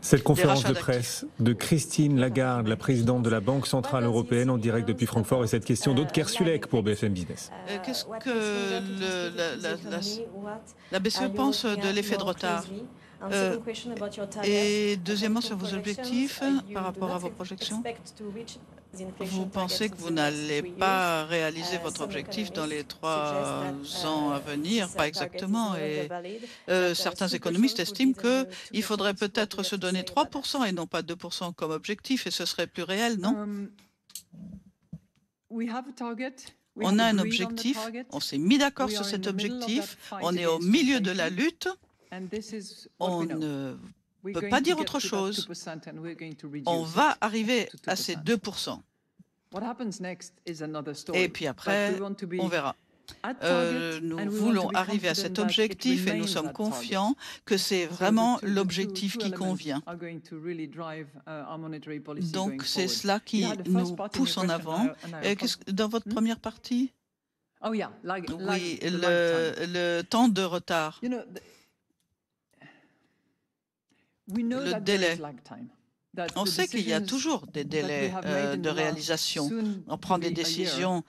Cette conférence rachats de presse de Christine Lagarde, la présidente de la Banque Centrale Européenne, en direct depuis Francfort, et cette question d'Aude Sulek pour BFM Business. Qu'est-ce que la BCE pense de l'effet de retard? Et deuxièmement, sur vos objectifs par rapport à vos projections, vous pensez que vous n'allez pas réaliser votre objectif dans les 3 ans à venir? Pas exactement. Et certains économistes estiment qu'il faudrait peut-être se donner 3% et non pas 2% comme objectif, et ce serait plus réel, non? On a un objectif, on s'est mis d'accord sur cet objectif, on est au milieu de la lutte, on ne peut pas dire autre chose. On va arriver à ces 2%. Et puis après, on verra. Nous voulons arriver à cet objectif et nous sommes confiants que c'est vraiment l'objectif qui convient. Donc c'est cela qui nous pousse en avant. Dans votre première partie? Oui, le temps de retard. Le délai. On sait qu'il y a toujours des délais de réalisation. On prend des décisions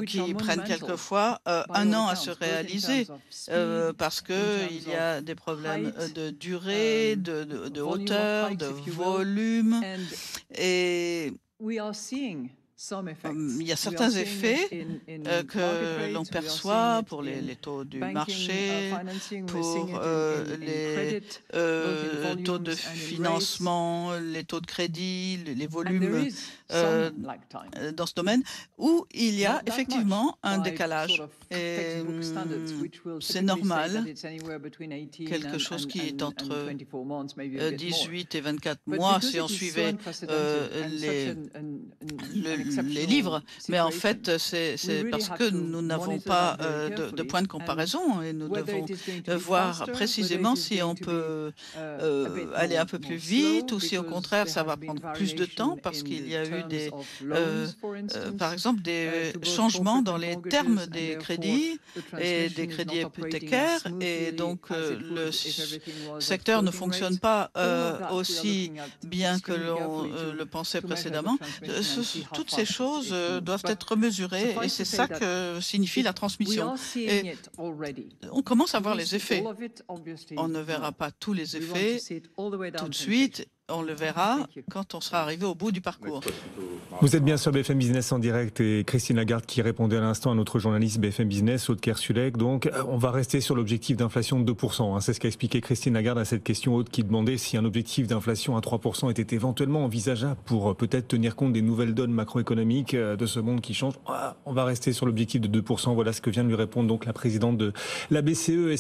qui prennent quelquefois 1 an à se réaliser parce qu'il y a des problèmes de durée, de hauteur, de volume. Et il y a certains effets que l'on perçoit pour les taux du marché, pour les taux de financement, les taux de crédit, les volumes dans ce domaine, où il y a effectivement un décalage. Et c'est normal, quelque chose qui est entre 18 et 24 mois si on suivait les livres, mais en fait c'est parce que nous n'avons pas de point de comparaison et nous devons voir précisément si on peut aller un peu plus vite ou si au contraire ça va prendre plus de temps parce qu'il y a eu par exemple des changements dans les termes des crédits et des crédits hypothécaires et donc le secteur ne fonctionne pas aussi bien que l'on le pensait précédemment. Toutes ces choses doivent être mesurées et c'est ça que signifie la transmission. Et on commence à voir les effets. On ne verra pas tous les effets tout de suite. On le verra quand on sera arrivé au bout du parcours. Vous êtes bien sur BFM Business en direct et Christine Lagarde qui répondait à l'instant à notre journaliste BFM Business, Aude Sulek. Donc, on va rester sur l'objectif d'inflation de 2%. C'est ce qu'a expliqué Christine Lagarde à cette question. Aude qui demandait si un objectif d'inflation à 3% était éventuellement envisageable pour peut-être tenir compte des nouvelles donnes macroéconomiques de ce monde qui change. On va rester sur l'objectif de 2%. Voilà ce que vient de lui répondre donc la présidente de la BCE.